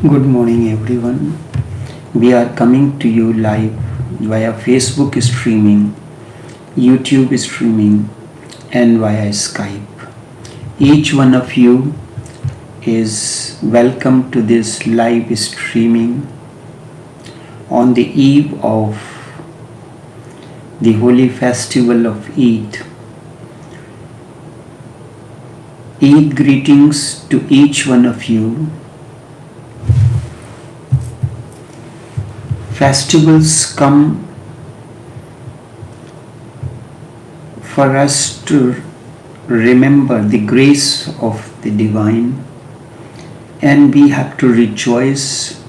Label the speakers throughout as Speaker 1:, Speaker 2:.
Speaker 1: Good morning, everyone. We are coming to you live via Facebook streaming, YouTube streaming, and via Skype. Each one of you is welcome to this live streaming on the eve of the holy festival of Eid. Eid greetings to each one of you. Festivals come for us to remember the grace of the divine, and we have to rejoice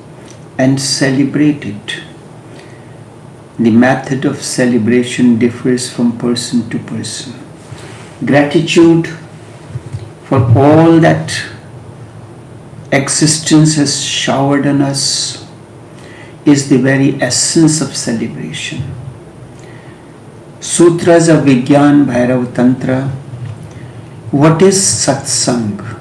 Speaker 1: and celebrate it. The method of celebration differs from person to person. Gratitude for all that existence has showered on us is the very essence of celebration. Sutras of Vigyan Bhairav Tantra. What is Satsang?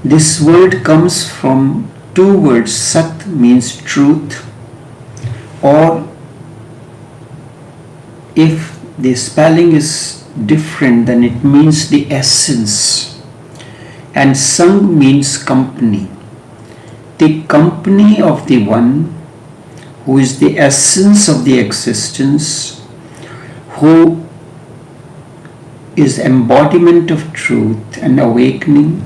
Speaker 1: This word comes from two words. Sat means truth, or if the spelling is different, then it means the essence, and Sang means company. The company of the one who is the essence of the existence, who is embodiment of truth and awakening.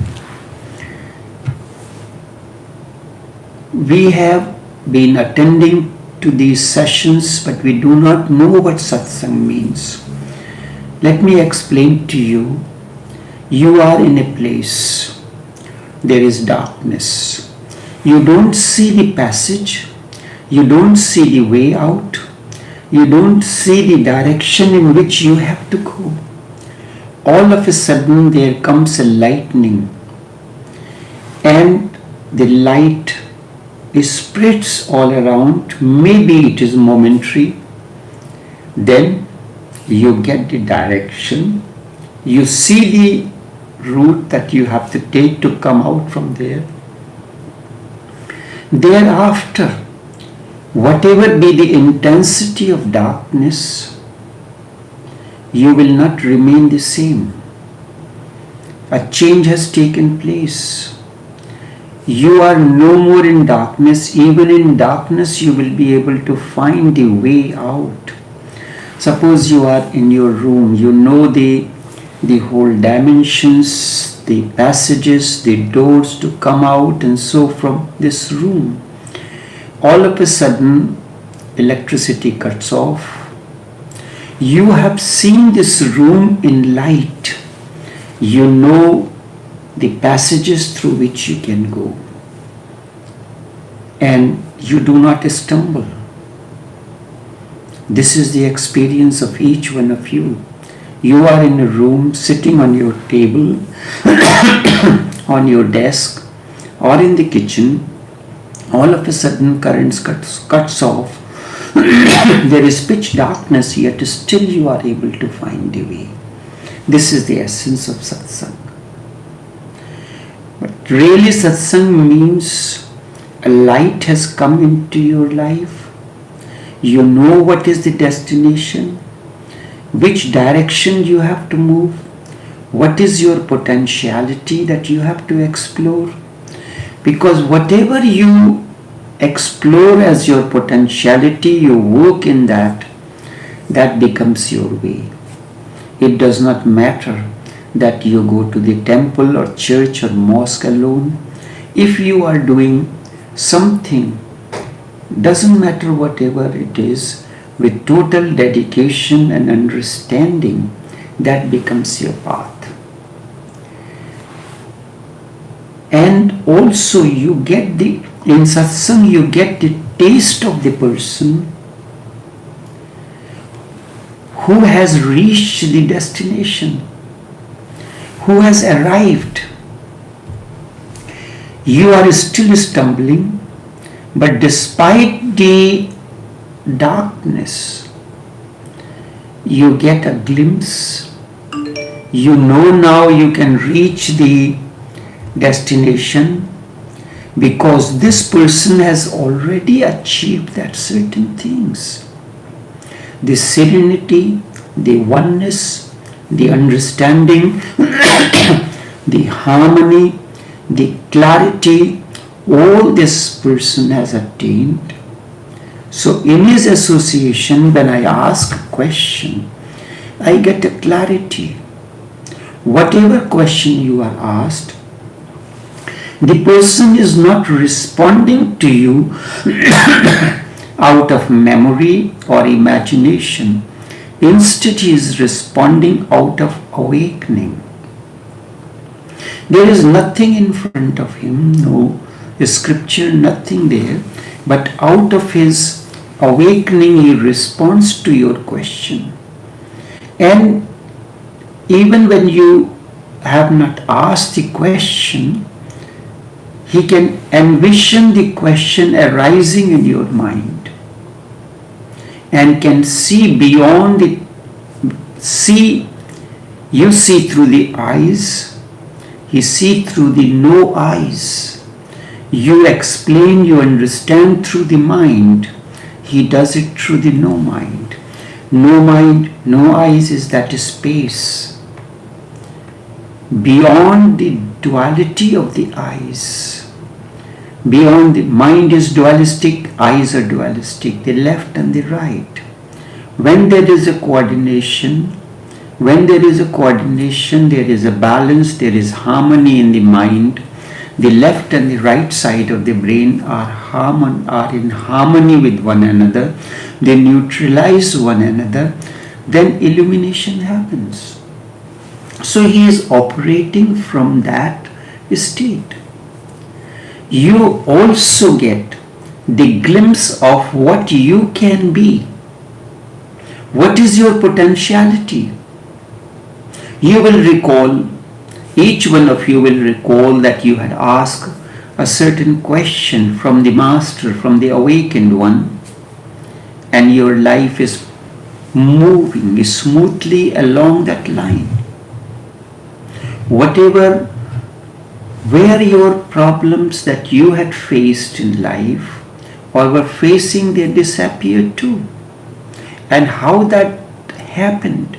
Speaker 1: We have been attending to these sessions, but we do not know what satsang means. Let me explain to you. You are in a place, there is darkness. You don't see the passage, you don't see the way out, you don't see the direction in which you have to go. All of a sudden there comes a lightning, and the light spreads all around. Maybe it is momentary. Then you get the direction, you see the route that you have to take to come out from there. Thereafter, whatever be the intensity of darkness, you will not remain the same. A change has taken place. You are no more in darkness. Even in darkness, you will be able to find the way out. Suppose you are in your room, you know the whole dimensions, the passages, the doors to come out and so from this room. All of a sudden, electricity cuts off. You have seen this room in light. You know the passages through which you can go. And you do not stumble. This is the experience of each one of you. You are in a room, sitting on your table, on your desk, or in the kitchen. All of a sudden, currents cuts off. There is pitch darkness, yet still you are able to find the way. This is the essence of satsang. But really, satsang means a light has come into your life. You know what is the destination, which direction you have to move, what is your potentiality that you have to explore. Because whatever you explore as your potentiality, you work in that becomes your way. It does not matter that you go to the temple or church or mosque alone. If you are doing something, doesn't matter whatever it is, with total dedication and understanding, that becomes your path. And also you get in satsang you get the taste of the person who has reached the destination, who has arrived. You are still stumbling, but despite the darkness, you get a glimpse. You know now you can reach the destination, because this person has already achieved that certain things. The serenity, the oneness, the understanding, the harmony, the clarity, all this person has attained. So in his association, when I ask a question, I get a clarity. Whatever question you are asked, the person is not responding to you out of memory or imagination. Instead, he is responding out of awakening. There is nothing in front of him, no scripture, nothing there, but out of his awakening, he responds to your question. And even when you have not asked the question, he can envision the question arising in your mind and can see beyond it. You see through the eyes, he sees through the no eyes. You explain, you understand through the mind. He does it through the no mind. No mind, no eyes is that space beyond the duality of the eyes. Beyond the mind is dualistic, eyes are dualistic, the left and the right. When there is a coordination, there is a balance, there is harmony in the mind. The left and the right side of the brain are in harmony with one another. They neutralize one another. Then illumination happens. So he is operating from that state. You also get the glimpse of what you can be. What is your potentiality? You will recall, each one of you will recall that you had asked a certain question from the Master, from the awakened one, and your life is moving smoothly along that line. Where your problems that you had faced in life or were facing, they disappeared too. And how that happened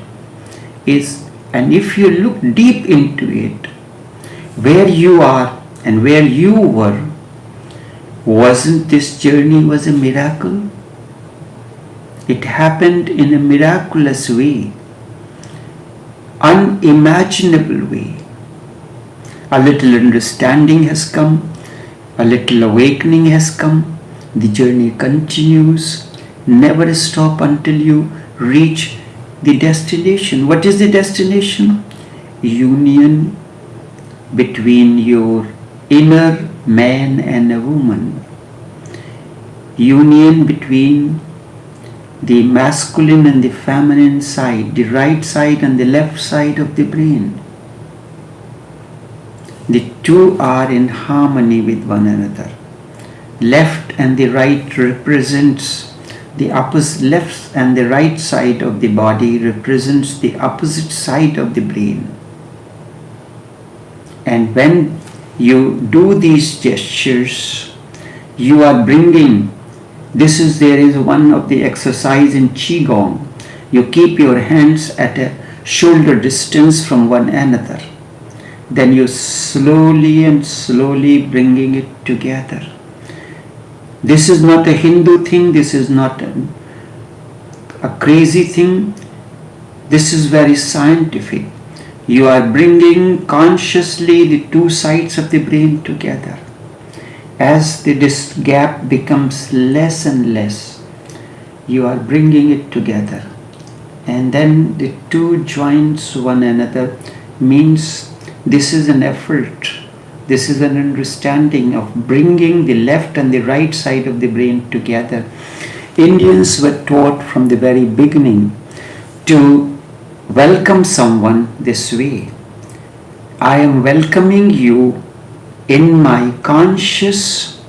Speaker 1: is, and if you look deep into it, where you are and where you were, wasn't this journey was a miracle? It happened in a miraculous way, unimaginable way. A little understanding has come, a little awakening has come, the journey continues, never stop until you reach the destination. What is the destination? Union between your inner man and a woman. Union between the masculine and the feminine side, the right side and the left side of the brain. The two are in harmony with one another. Left and the right represents the opposite. Left and the right side of the body represents the opposite side of the brain. And when you do these gestures, you are bringing, there is one of the exercise in Qigong. You keep your hands at a shoulder distance from one another. Then you slowly bringing it together. This is not a Hindu thing, this is not a crazy thing. This is very scientific. You are bringing consciously the two sides of the brain together. As this gap becomes less and less, you are bringing it together. And then the two joins one another means this is an effort. This is an understanding of bringing the left and the right side of the brain together. Indians were taught from the very beginning to welcome someone this way. I am welcoming you in my conscious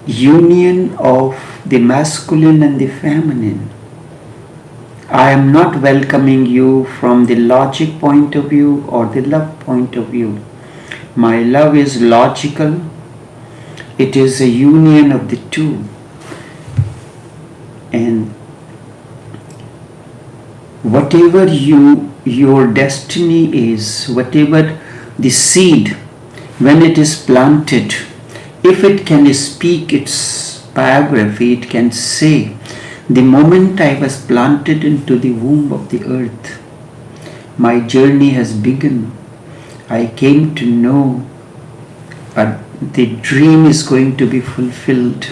Speaker 1: union of the masculine and the feminine. I am not welcoming you from the logic point of view or the love point of view. My love is logical. It is a union of the two. And whatever your destiny is, whatever the seed, when it is planted, if it can speak its biography, it can say, the moment I was planted into the womb of the earth, my journey has begun. I came to know the dream is going to be fulfilled.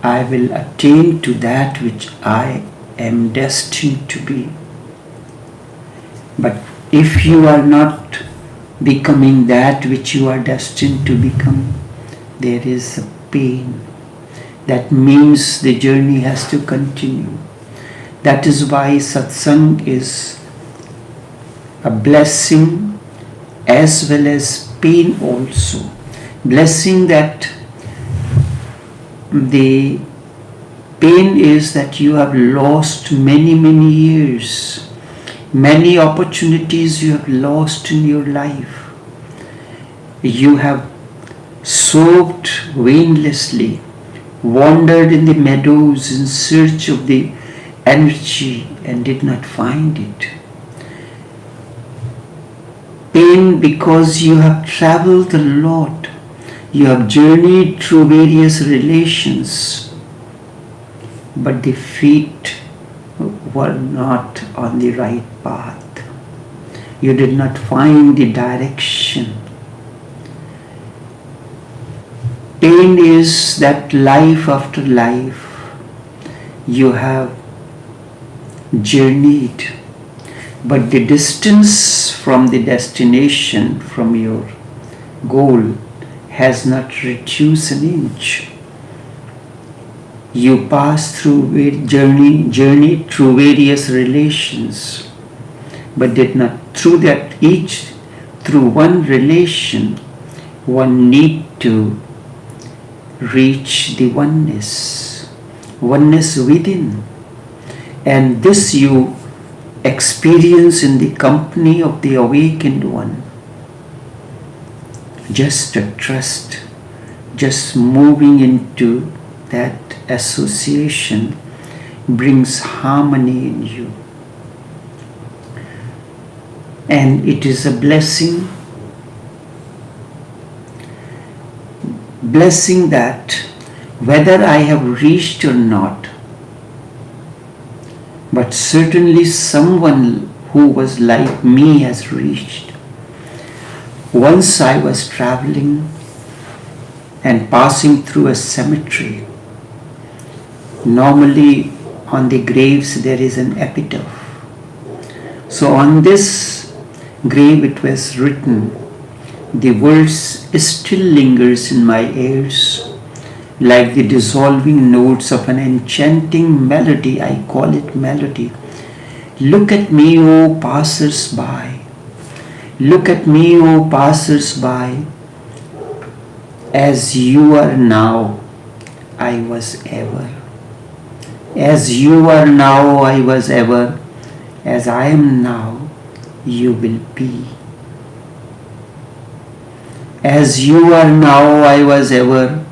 Speaker 1: I will attain to that which I am destined to be. But if you are not becoming that which you are destined to become, there is a pain. That means the journey has to continue. That is why satsang is a blessing as well as pain also. Blessing that the pain is that you have lost many years. Many opportunities you have lost in your life. You have soaked vainlessly, wandered in the meadows in search of the energy and did not find it. Pain because you have traveled a lot. You have journeyed through various relations, but the feet were not on the right path. You did not find the direction. Pain is that life after life you have journeyed, but the distance from the destination, from your goal, has not reduced an inch. You pass through journey through various relations, but did not through one relation, one need to reach the oneness within, and this you experience in the company of the awakened one. Just a trust, just moving into that association brings harmony in you. And it is a blessing that whether I have reached or not, but certainly someone who was like me has reached. Once I was traveling and passing through a cemetery. Normally on the graves there is an epitaph. So on this grave it was written, the words still lingers in my ears like the dissolving notes of an enchanting melody. I call it melody. Look at me, O passers-by. Look at me, O passers-by. As you are now, I was ever. As you are now, I was ever. As I am now, you will be. As you are now, I was ever.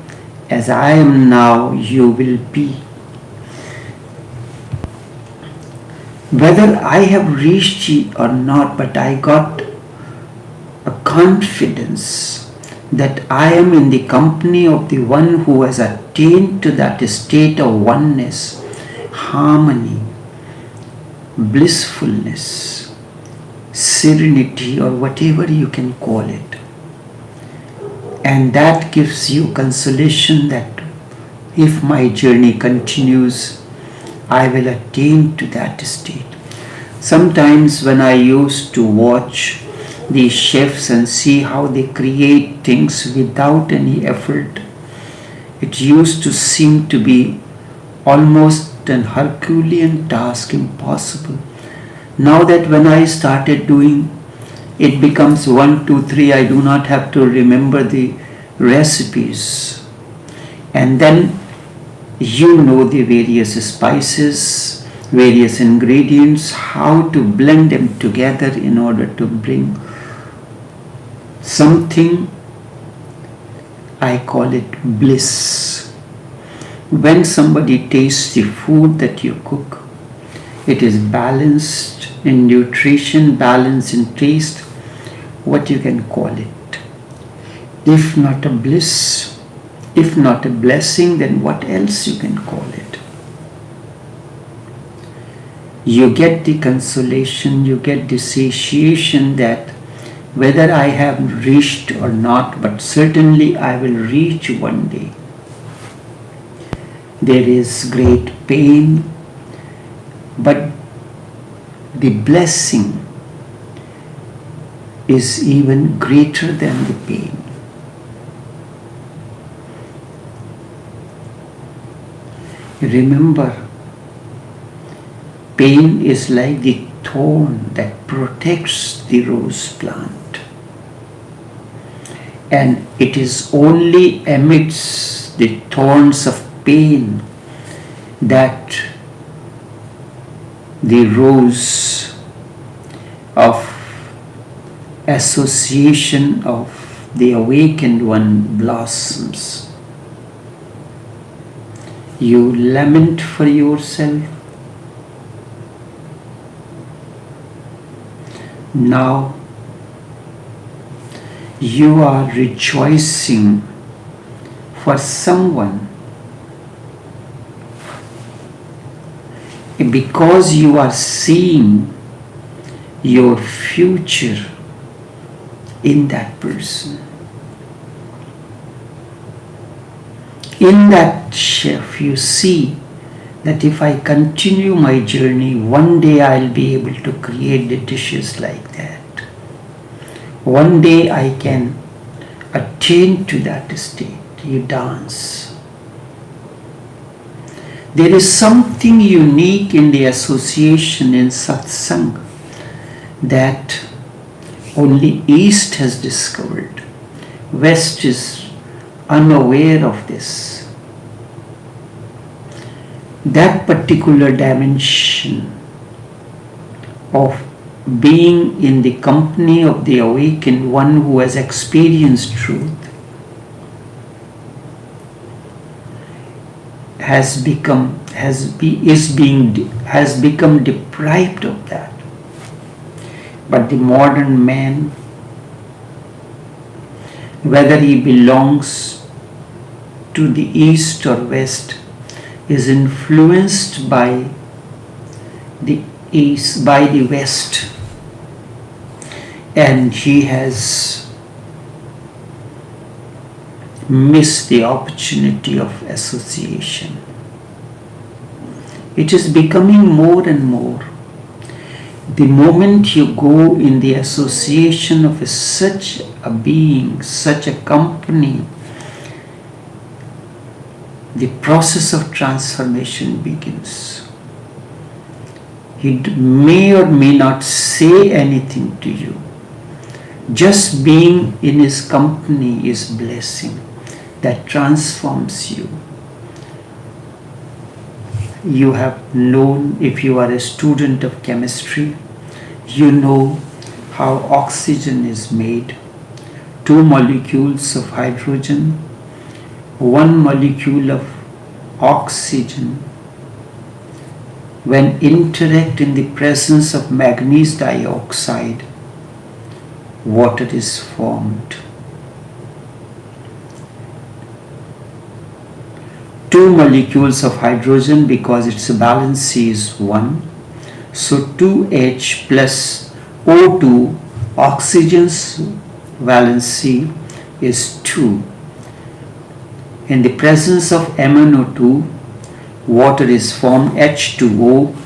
Speaker 1: As I am now, you will be. Whether I have reached it or not, but I got a confidence that I am in the company of the one who has attained to that state of oneness, harmony, blissfulness, serenity, or whatever you can call it. And that gives you consolation that if my journey continues, I will attain to that state. Sometimes when I used to watch the chefs and see how they create things without any effort, it used to seem to be almost an Herculean task, impossible. Now that when I started doing, it becomes 1, 2, 3, I do not have to remember the recipes. And then you know the various spices, various ingredients, how to blend them together in order to bring something, I call it bliss. When somebody tastes the food that you cook, it is balanced in nutrition, balanced in taste, what you can call it. If not a bliss, if not a blessing, then what else you can call it? You get the consolation, you get the satiation that whether I have reached or not, but certainly I will reach one day. There is great pain, but the blessing is even greater than the pain. Remember, pain is like the thorn that protects the rose plant. And it is only amidst the thorns of pain that the rose of association of the awakened one blossoms. You lament for yourself. Now you are rejoicing for someone because you are seeing your future in that person. In that chef, you see that if I continue my journey, one day I'll be able to create the dishes like that. One day I can attain to that state. You dance. There is something unique in the association in Satsang that only East has discovered. West is unaware of this. That particular dimension of being in the company of the awakened one who has experienced truth has become deprived of that. But the modern man, whether he belongs to the East or West, is influenced by the East, by the West, and he has missed the opportunity of association. It is becoming more and more. The moment you go in the association of such a being, such a company, the process of transformation begins. He may or may not say anything to you. Just being in his company is blessing that transforms you. You have known, if you are a student of chemistry, you know how oxygen is made. 2 molecules of hydrogen, 1 molecule of oxygen, when interact in the presence of manganese dioxide, water is formed. 2 molecules of hydrogen, because its valency is 1, so 2H plus O2, oxygen's valency is 2. In the presence of MnO2, water is formed, H2O,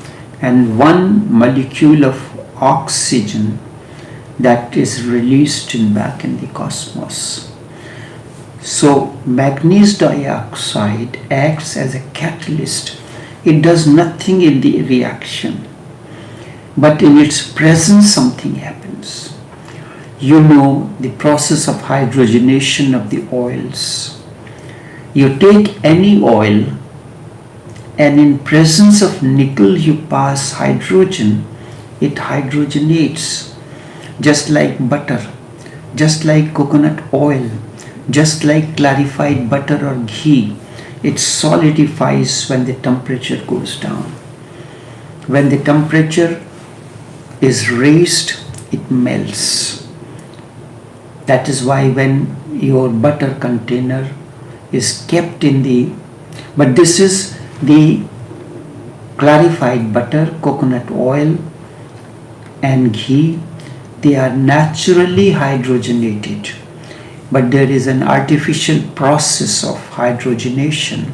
Speaker 1: and 1 molecule of oxygen that is released back in the cosmos. So manganese dioxide acts as a catalyst. It does nothing in the reaction, but in its presence something happens. You know the process of hydrogenation of the oils. You take any oil and in presence of nickel you pass hydrogen, it hydrogenates just like butter. just like coconut oil, just like clarified butter or ghee, it solidifies when the temperature goes down. When the temperature is raised, it melts. That is why when your butter container is kept in but this is the clarified butter, coconut oil and ghee, they are naturally hydrogenated. But there is an artificial process of hydrogenation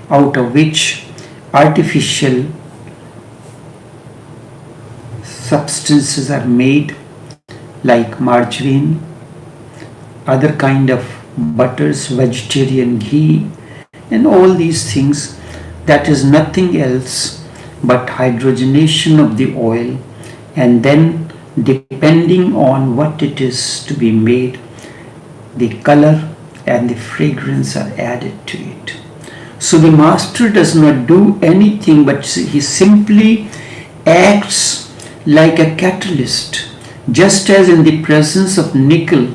Speaker 1: out of which artificial substances are made, like margarine, other kind of butters, vegetarian ghee, and all these things. That is nothing else but hydrogenation of the oil, and then depending on what it is to be made, the color and the fragrance are added to it. So the master does not do anything, but he simply acts like a catalyst. Just as in the presence of nickel,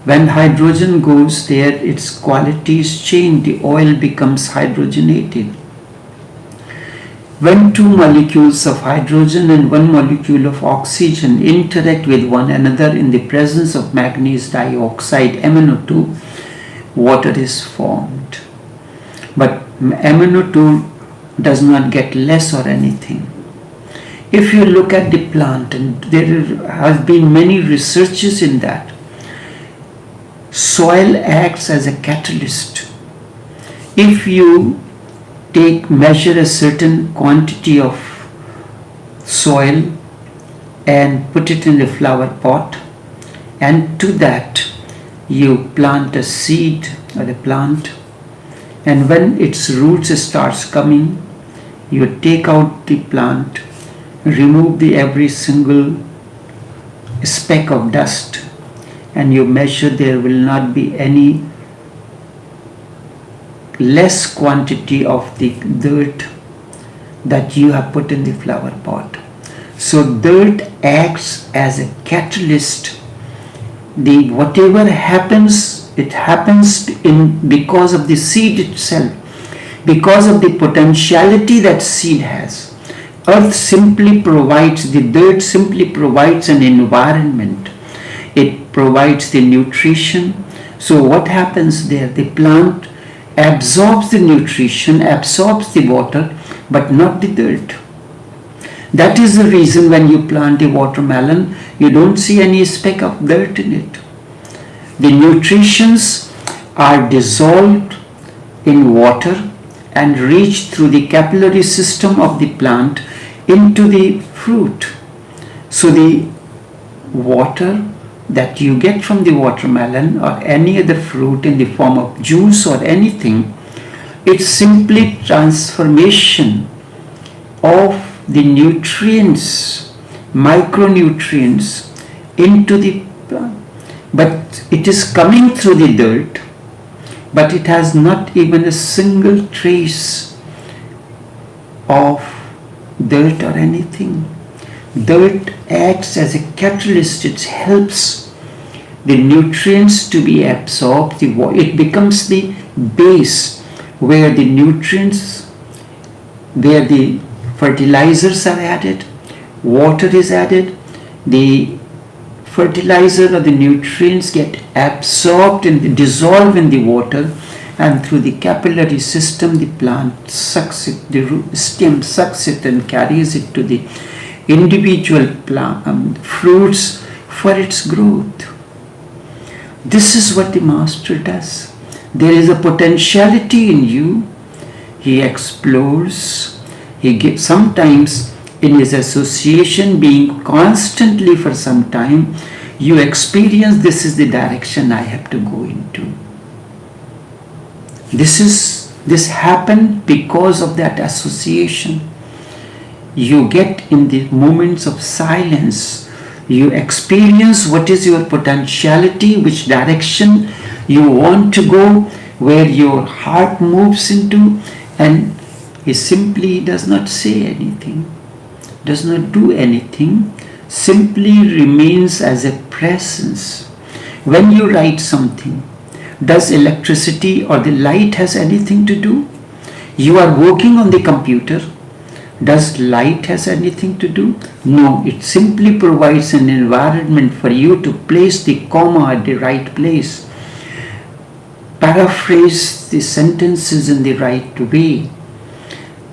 Speaker 1: when hydrogen goes there, its qualities change, the oil becomes hydrogenated. When two molecules of hydrogen and one molecule of oxygen interact with one another in the presence of manganese dioxide, MnO2, water is formed. But MnO2 does not get less or anything. If you look at the plant, and there have been many researches in that, soil acts as a catalyst. If you measure a certain quantity of soil and put it in the flower pot, and to that you plant a seed or a plant, and when its roots starts coming, you take out the plant, remove every single speck of dust, and you measure, there will not be any less quantity of the dirt that you have put in the flower pot. So dirt acts as a catalyst. Whatever happens, it happens because of the seed itself, because of the potentiality that seed has. Earth simply provides, the dirt simply provides an environment. It provides the nutrition. So what happens there? The plant absorbs the nutrition, absorbs the water, but not the dirt. That is the reason when you plant a watermelon, you don't see any speck of dirt in it. The nutrients are dissolved in water and reach through the capillary system of the plant into the fruit. So the water that you get from the watermelon or any other fruit in the form of juice or anything, it's simply transformation of the nutrients, micronutrients into the plant. But it is coming through the dirt, but it has not even a single trace of dirt or anything. Dirt acts as a catalyst. It helps the nutrients to be absorbed. It becomes the base where the nutrients, where the fertilizers are added, water is added, the fertilizer or the nutrients get absorbed and dissolved in the water, and through the capillary system the plant sucks it, the root stem sucks it and carries it to the individual fruits for its growth. This is what the master does. There is a potentiality in you. He explores. He gives, sometimes in his association, being constantly for some time, you experience this is the direction I have to go into. This happened because of that association. You get in the moments of silence, you experience what is your potentiality, which direction you want to go, where your heart moves into, and he simply does not say anything, does not do anything, simply remains as a presence. When you write something, does electricity or the light has anything to do? You are working on the computer. Does light has anything to do? No, it simply provides an environment for you to place the comma at the right place. Paraphrase the sentences in the right way.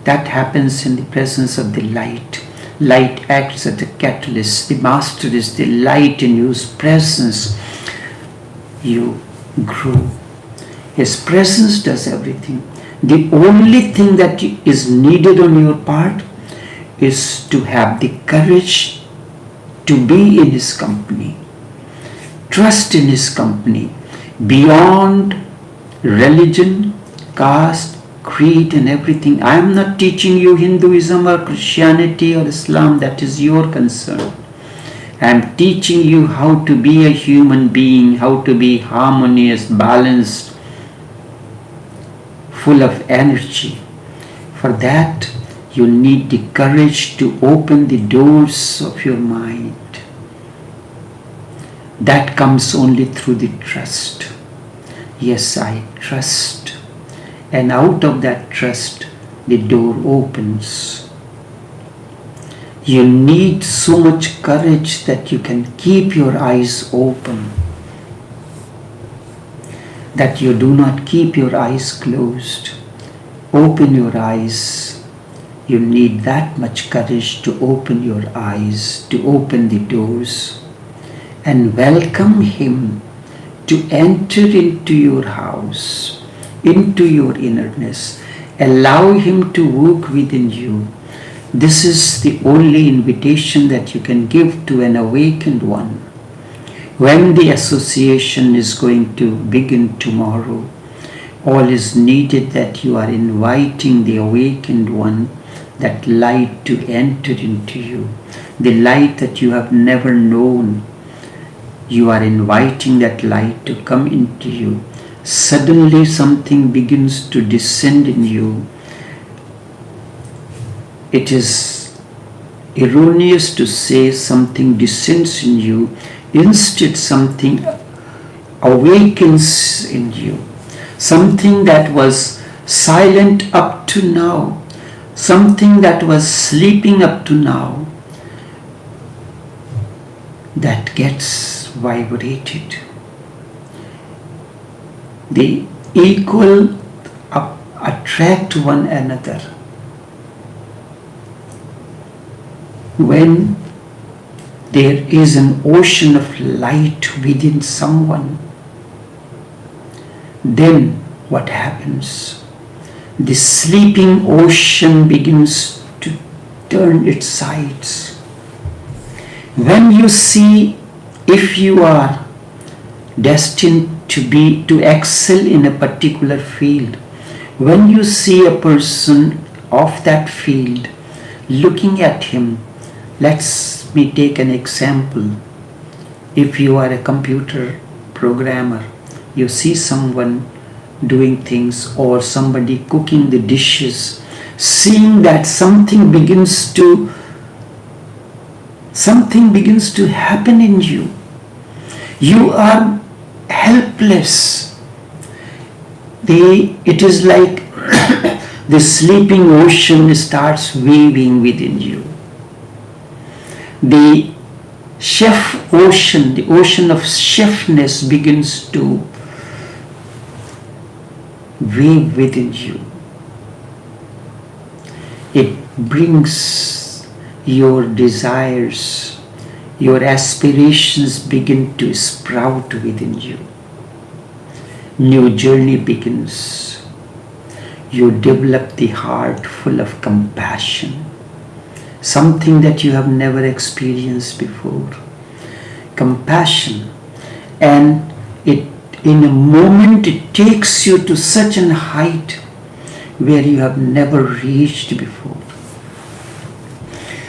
Speaker 1: That happens in the presence of the light. Light acts as a catalyst. The master is the light in whose presence you grow. His presence does everything. The only thing that is needed on your part is to have the courage to be in his company. Trust in his company beyond religion, caste, creed and everything. I am not teaching you Hinduism or Christianity or Islam. That is your concern. I am teaching you how to be a human being, how to be harmonious, balanced, full of energy. For that, you need the courage to open the doors of your mind. That comes only through the trust. Yes, I trust. And out of that trust, the door opens. You need so much courage that you can keep your eyes open, that you do not keep your eyes closed. Open your eyes. You need that much courage to open your eyes, to open the doors, and welcome him to enter into your house, into your innerness. Allow him to work within you. This is the only invitation that you can give to an awakened one. When the association is going to begin tomorrow, all is needed that you are inviting the awakened one, that light to enter into you, the light that you have never known. You are inviting that light to come into you. Suddenly something begins to descend in you. It is erroneous to say something descends in you. Instead, something awakens in you. Something that was silent up to now. Something that was sleeping up to now. That gets vibrated. They equal attract one another. When there is an ocean of light within someone, then what happens? The sleeping ocean begins to turn its sides. When you see, if you are destined to excel in a particular field, when you see a person of that field, looking at him, let me take an example. If you are a computer programmer, you see someone doing things or somebody cooking the dishes, seeing that something begins to happen in you. You are helpless. It is like the sleeping ocean starts waving within you. The the ocean of chefness begins to wave within you. It brings your desires, your aspirations begin to sprout within you. New journey begins. You develop the heart full of compassion, something that you have never experienced before. Compassion, and in a moment it takes you to such an height where you have never reached before.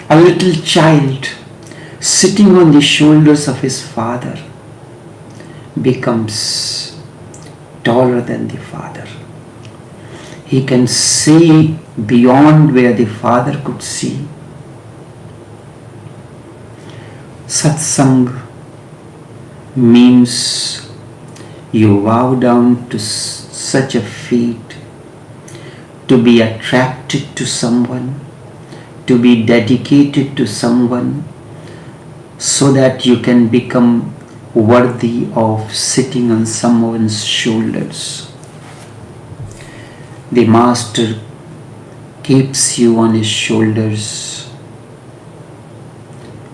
Speaker 1: A little child sitting on the shoulders of his father becomes taller than the father. He can see beyond where the father could see. Satsang means you bow down to such a feat, to be attracted to someone, to be dedicated to someone, so that you can become worthy of sitting on someone's shoulders. The Master keeps you on his shoulders,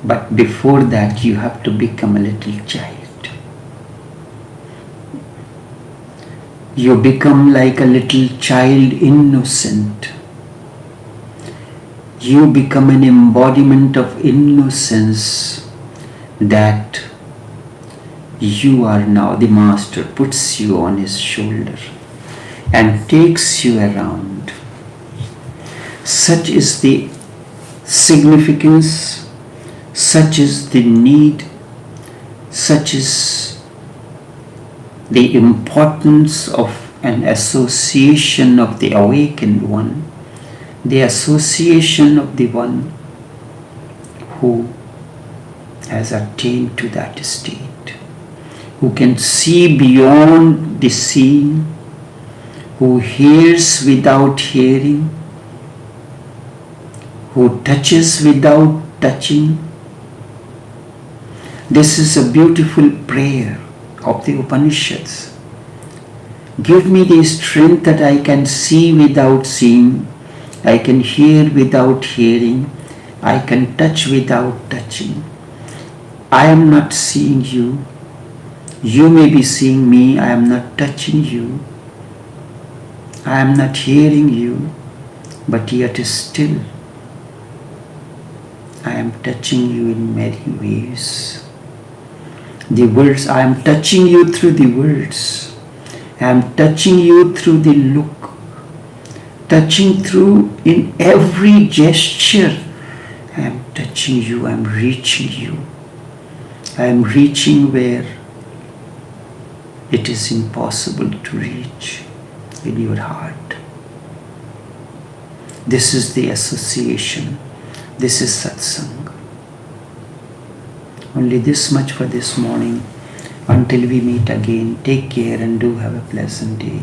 Speaker 1: but before that you have to become a little child. You become like a little child, innocent. You become an embodiment of innocence that you are now. The Master puts you on his shoulder and takes you around. Such is the significance, such is the need, such is the importance of an association of the awakened one, the association of the one who has attained to that state, who can see beyond the seeing, who hears without hearing, who touches without touching. This is a beautiful prayer of the Upanishads. Give me the strength that I can see without seeing, I can hear without hearing, I can touch without touching. I am not seeing you. You may be seeing me. I am not touching you. I am not hearing you, but yet still I am touching you in many ways. The words, I am touching you through the words. I am touching you through the look. Touching through in every gesture. I am touching you, I am reaching you. I am reaching where it is impossible to reach, in your heart. This is the association. This is satsang. Only this much for this morning. Until we meet again, take care and do have a pleasant day.